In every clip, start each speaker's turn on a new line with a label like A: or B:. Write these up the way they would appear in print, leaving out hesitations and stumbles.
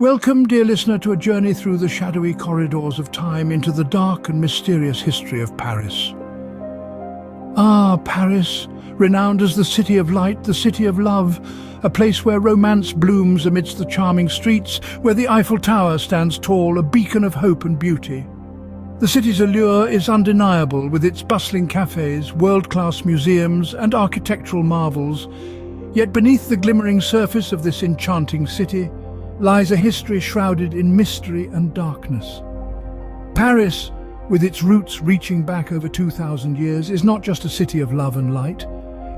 A: Welcome, dear listener, to a journey through the shadowy corridors of time into the dark and mysterious history of Paris. Ah, Paris, renowned as the city of light, the city of love, a place where romance blooms amidst the charming streets, where the Eiffel Tower stands tall, a beacon of hope and beauty. The city's allure is undeniable, with its bustling cafes, world-class museums and architectural marvels. Yet beneath the glimmering surface of this enchanting city lies a history shrouded in mystery and darkness. Paris, with its roots reaching back over 2,000 years, is not just a city of love and light.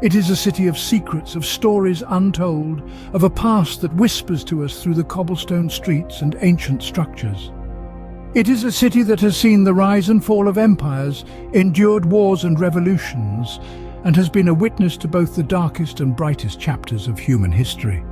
A: It is a city of secrets, of stories untold, of a past that whispers to us through the cobblestone streets and ancient structures. It is a city that has seen the rise and fall of empires, endured wars and revolutions, and has been a witness to both the darkest and brightest chapters of human history.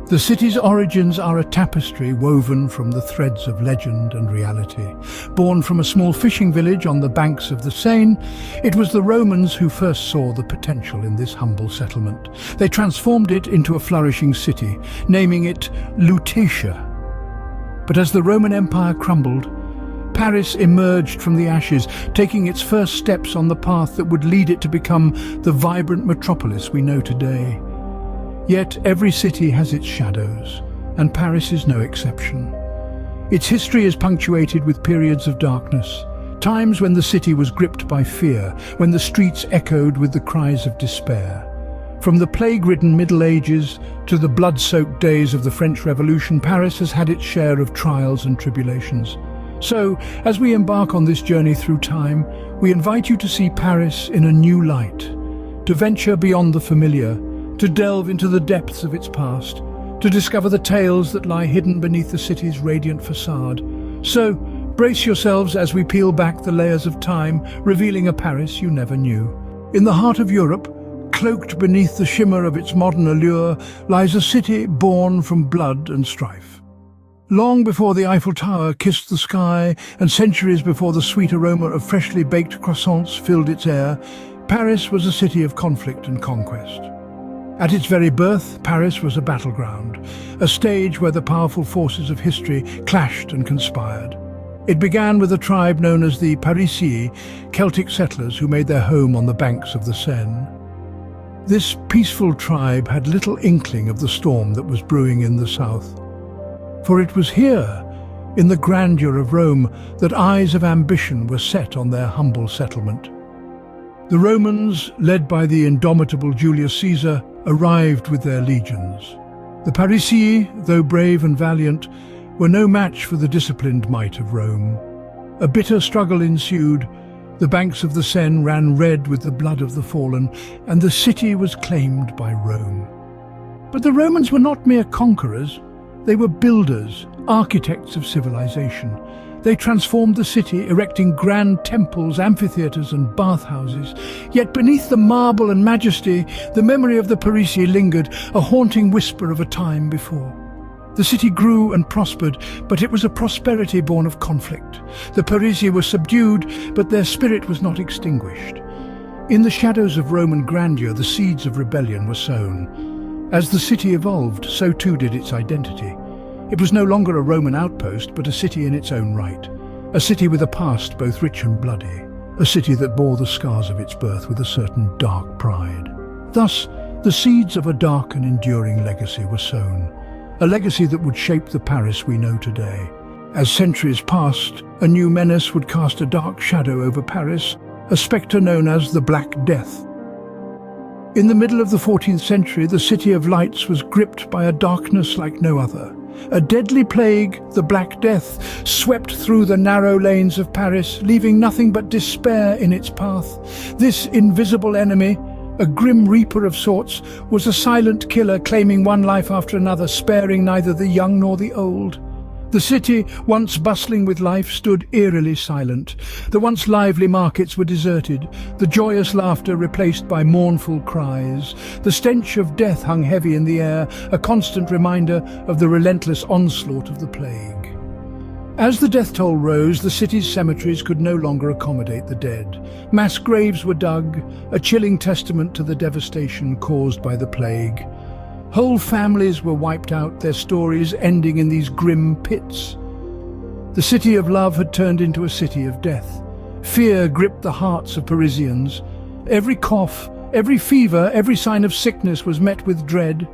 A: The city's origins are a tapestry woven from the threads of legend and reality. Born from a small fishing village on the banks of the Seine, it was the Romans who first saw the potential in this humble settlement. They transformed it into a flourishing city, naming it Lutetia. But as the Roman Empire crumbled, Paris emerged from the ashes, taking its first steps on the path that would lead it to become the vibrant metropolis we know today. Yet every city has its shadows, and Paris is no exception. Its history is punctuated with periods of darkness, times when the city was gripped by fear, when the streets echoed with the cries of despair. From the plague-ridden Middle Ages to the blood-soaked days of the French Revolution, Paris has had its share of trials and tribulations. So, as we embark on this journey through time, we invite you to see Paris in a new light, to venture beyond the familiar, to delve into the depths of its past, to discover the tales that lie hidden beneath the city's radiant facade. So, brace yourselves as we peel back the layers of time, revealing a Paris you never knew. In the heart of Europe, cloaked beneath the shimmer of its modern allure, lies a city born from blood and strife. Long before the Eiffel Tower kissed the sky, and centuries before the sweet aroma of freshly baked croissants filled its air, Paris was a city of conflict and conquest. At its very birth, Paris was a battleground, a stage where the powerful forces of history clashed and conspired. It began with a tribe known as the Parisii, Celtic settlers who made their home on the banks of the Seine. This peaceful tribe had little inkling of the storm that was brewing in the south. For it was here, in the grandeur of Rome, that eyes of ambition were set on their humble settlement. The Romans, led by the indomitable Julius Caesar, arrived with their legions. The Parisii, though brave and valiant, were no match for the disciplined might of Rome. A bitter struggle ensued. The banks of the Seine ran red with the blood of the fallen, and the city was claimed by Rome. But the Romans were not mere conquerors. They were builders, architects of civilization. They transformed the city, erecting grand temples, amphitheatres and bathhouses. Yet beneath the marble and majesty, the memory of the Parisii lingered, a haunting whisper of a time before. The city grew and prospered, but it was a prosperity born of conflict. The Parisii were subdued, but their spirit was not extinguished. In the shadows of Roman grandeur, the seeds of rebellion were sown. As the city evolved, so too did its identity. It was no longer a Roman outpost, but a city in its own right. A city with a past both rich and bloody. A city that bore the scars of its birth with a certain dark pride. Thus, the seeds of a dark and enduring legacy were sown. A legacy that would shape the Paris we know today. As centuries passed, a new menace would cast a dark shadow over Paris, a spectre known as the Black Death. In the middle of the 14th century, the City of Lights was gripped by a darkness like no other. A deadly plague, the Black Death, swept through the narrow lanes of Paris, leaving nothing but despair in its path. This invisible enemy, a grim reaper of sorts, was a silent killer claiming one life after another, sparing neither the young nor the old. The city, once bustling with life, stood eerily silent. The once lively markets were deserted, the joyous laughter replaced by mournful cries. The stench of death hung heavy in the air, a constant reminder of the relentless onslaught of the plague. As the death toll rose, the city's cemeteries could no longer accommodate the dead. Mass graves were dug, a chilling testament to the devastation caused by the plague. Whole families were wiped out, their stories ending in these grim pits. The city of love had turned into a city of death. Fear gripped the hearts of Parisians. Every cough, every fever, every sign of sickness was met with dread.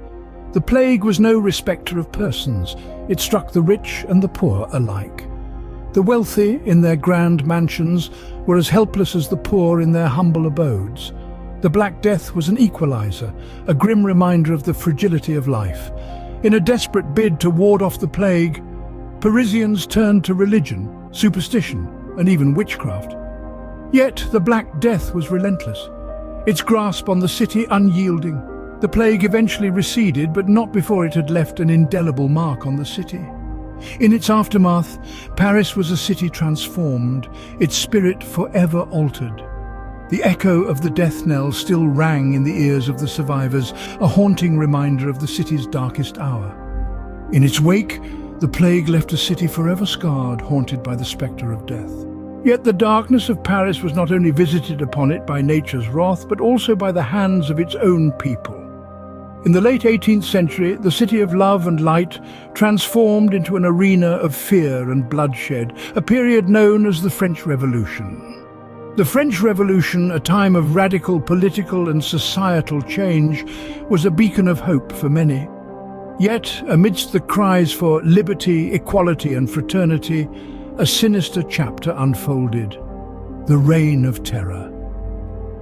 A: The plague was no respecter of persons. It struck the rich and the poor alike. The wealthy, in their grand mansions, were as helpless as the poor in their humble abodes. The Black Death was an equalizer, a grim reminder of the fragility of life. In a desperate bid to ward off the plague, Parisians turned to religion, superstition, and even witchcraft. Yet the Black Death was relentless, its grasp on the city unyielding. The plague eventually receded, but not before it had left an indelible mark on the city. In its aftermath, Paris was a city transformed, its spirit forever altered. The echo of the death knell still rang in the ears of the survivors, a haunting reminder of the city's darkest hour. In its wake, the plague left a city forever scarred, haunted by the spectre of death. Yet the darkness of Paris was not only visited upon it by nature's wrath, but also by the hands of its own people. In the late 18th century, the city of love and light transformed into an arena of fear and bloodshed, a period known as the French Revolution. The French Revolution, a time of radical political and societal change, was a beacon of hope for many. Yet, amidst the cries for liberty, equality and fraternity, a sinister chapter unfolded: the Reign of Terror.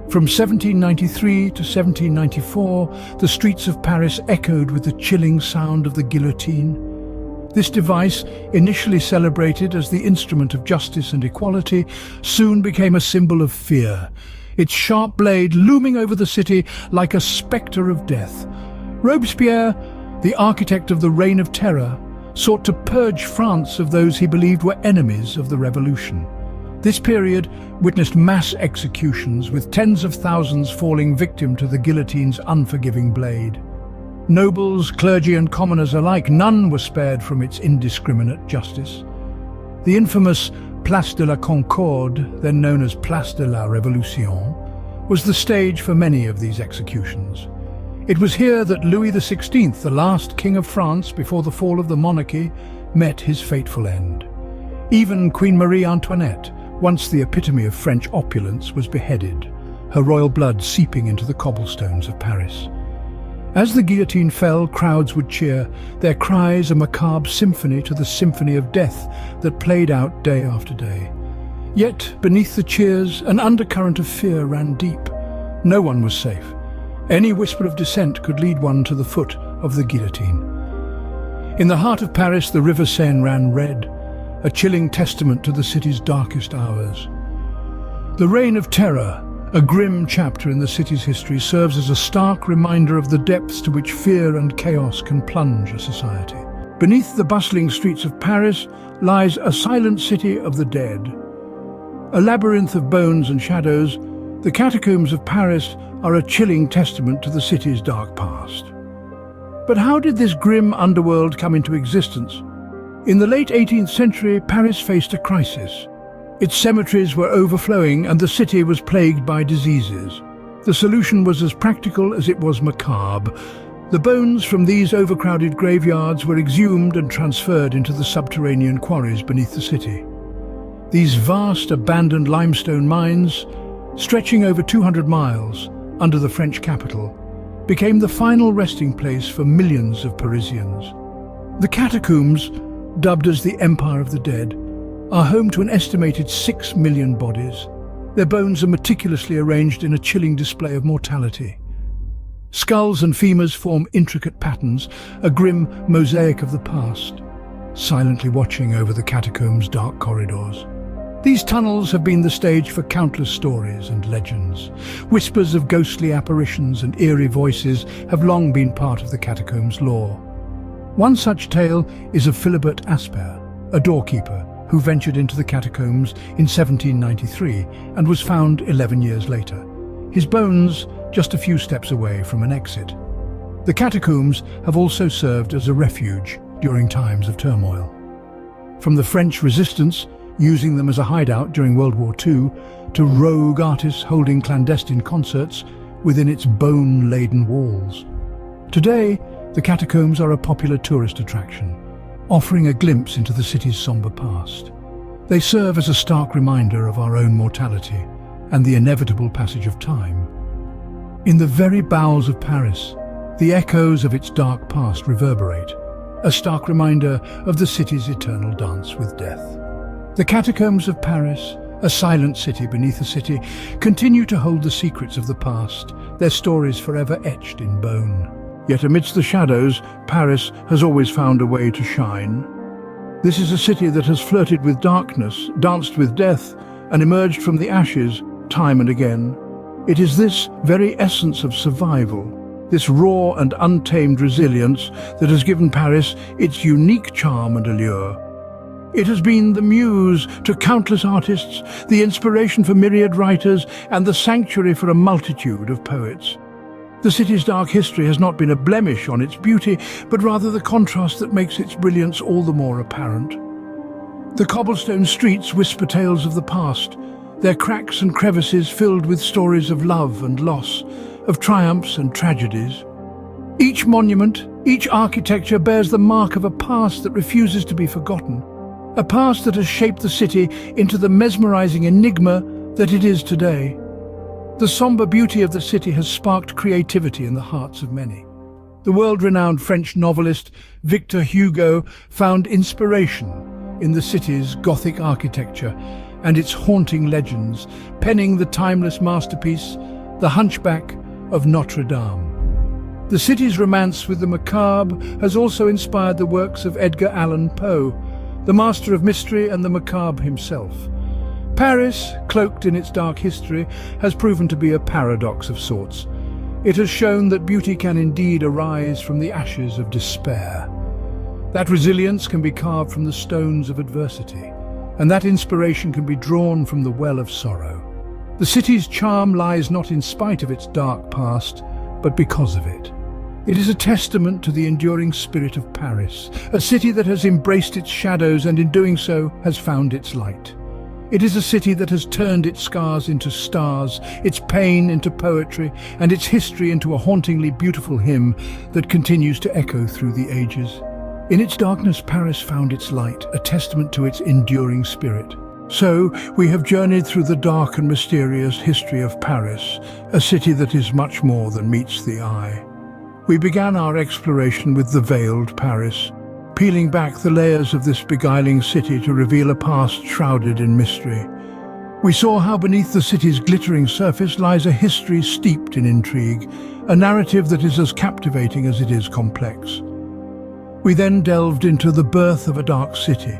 A: From 1793 to 1794, the streets of Paris echoed with the chilling sound of the guillotine. This device, initially celebrated as the instrument of justice and equality, soon became a symbol of fear, its sharp blade looming over the city like a spectre of death. Robespierre, the architect of the Reign of Terror, sought to purge France of those he believed were enemies of the revolution. This period witnessed mass executions, with tens of thousands falling victim to the guillotine's unforgiving blade. Nobles, clergy and commoners alike, none were spared from its indiscriminate justice. The infamous Place de la Concorde, then known as Place de la Révolution, was the stage for many of these executions. It was here that Louis XVI, the last king of France before the fall of the monarchy, met his fateful end. Even Queen Marie Antoinette, once the epitome of French opulence, was beheaded, her royal blood seeping into the cobblestones of Paris. As the guillotine fell, crowds would cheer, their cries a macabre symphony to the symphony of death that played out day after day. Yet, beneath the cheers, an undercurrent of fear ran deep. No one was safe. Any whisper of dissent could lead one to the foot of the guillotine. In the heart of Paris, the river Seine ran red, a chilling testament to the city's darkest hours. The Reign of Terror, a grim chapter in the city's history, serves as a stark reminder of the depths to which fear and chaos can plunge a society. Beneath the bustling streets of Paris lies a silent city of the dead. A labyrinth of bones and shadows, the catacombs of Paris are a chilling testament to the city's dark past. But how did this grim underworld come into existence? In the late 18th century, Paris faced a crisis. Its cemeteries were overflowing and the city was plagued by diseases. The solution was as practical as it was macabre. The bones from these overcrowded graveyards were exhumed and transferred into the subterranean quarries beneath the city. These vast abandoned limestone mines, stretching over 200 miles under the French capital, became the final resting place for millions of Parisians. The catacombs, dubbed as the Empire of the Dead, are home to an estimated 6 million bodies. Their bones are meticulously arranged in a chilling display of mortality. Skulls and femurs form intricate patterns, a grim mosaic of the past, silently watching over the catacombs' dark corridors. These tunnels have been the stage for countless stories and legends. Whispers of ghostly apparitions and eerie voices have long been part of the catacombs' lore. One such tale is of Philibert Asper, a doorkeeper who ventured into the catacombs in 1793 and was found 11 years later, his bones just a few steps away from an exit. The catacombs have also served as a refuge during times of turmoil. From the French resistance, using them as a hideout during World War II, to rogue artists holding clandestine concerts within its bone-laden walls. Today, The catacombs are a popular tourist attraction, offering a glimpse into the city's somber past. They serve as a stark reminder of our own mortality and the inevitable passage of time. In the very bowels of Paris, the echoes of its dark past reverberate, a stark reminder of the city's eternal dance with death. The catacombs of Paris, a silent city beneath a city, continue to hold the secrets of the past, their stories forever etched in bone. Yet amidst the shadows, Paris has always found a way to shine. This is a city that has flirted with darkness, danced with death, and emerged from the ashes time and again. It is this very essence of survival, this raw and untamed resilience, that has given Paris its unique charm and allure. It has been the muse to countless artists, the inspiration for myriad writers, and the sanctuary for a multitude of poets. The city's dark history has not been a blemish on its beauty, but rather the contrast that makes its brilliance all the more apparent. The cobblestone streets whisper tales of the past, their cracks and crevices filled with stories of love and loss, of triumphs and tragedies. Each monument, each architecture bears the mark of a past that refuses to be forgotten, a past that has shaped the city into the mesmerizing enigma that it is today. The somber beauty of the city has sparked creativity in the hearts of many. The world-renowned French novelist Victor Hugo found inspiration in the city's Gothic architecture and its haunting legends, penning the timeless masterpiece, The Hunchback of Notre Dame. The city's romance with the macabre has also inspired the works of Edgar Allan Poe, the master of mystery and the macabre himself. Paris, cloaked in its dark history, has proven to be a paradox of sorts. It has shown that beauty can indeed arise from the ashes of despair. That resilience can be carved from the stones of adversity, and that inspiration can be drawn from the well of sorrow. The city's charm lies not in spite of its dark past, but because of it. It is a testament to the enduring spirit of Paris, a city that has embraced its shadows and in doing so has found its light. It is a city that has turned its scars into stars, its pain into poetry, and its history into a hauntingly beautiful hymn that continues to echo through the ages. In its darkness, Paris found its light, a testament to its enduring spirit. So, we have journeyed through the dark and mysterious history of Paris, a city that is much more than meets the eye. We began our exploration with the veiled Paris, peeling back the layers of this beguiling city to reveal a past shrouded in mystery. We saw how beneath the city's glittering surface lies a history steeped in intrigue, a narrative that is as captivating as it is complex. We then delved into the birth of a dark city,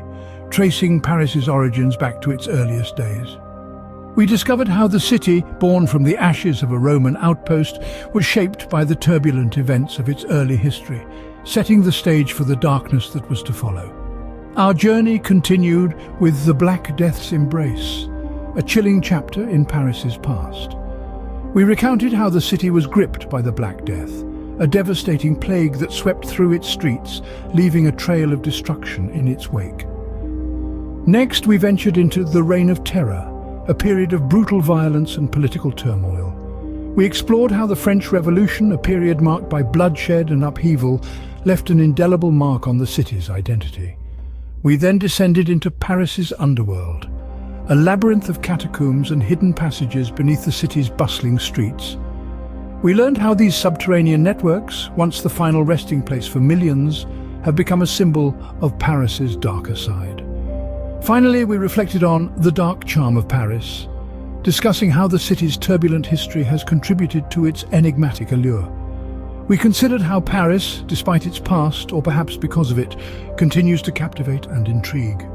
A: tracing Paris's origins back to its earliest days. We discovered how the city, born from the ashes of a Roman outpost, was shaped by the turbulent events of its early history, setting the stage for the darkness that was to follow. Our journey continued with the Black Death's embrace, a chilling chapter in Paris's past. We recounted how the city was gripped by the Black Death, a devastating plague that swept through its streets, leaving a trail of destruction in its wake. Next, we ventured into the Reign of Terror, a period of brutal violence and political turmoil. We explored how the French Revolution, a period marked by bloodshed and upheaval, left an indelible mark on the city's identity. We then descended into Paris's underworld, a labyrinth of catacombs and hidden passages beneath the city's bustling streets. We learned how these subterranean networks, once the final resting place for millions, have become a symbol of Paris's darker side. Finally, we reflected on the dark charm of Paris, discussing how the city's turbulent history has contributed to its enigmatic allure. We considered how Paris, despite its past, or perhaps because of it, continues to captivate and intrigue.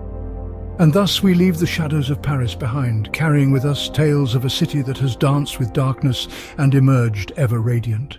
A: And thus we leave the shadows of Paris behind, carrying with us tales of a city that has danced with darkness and emerged ever radiant.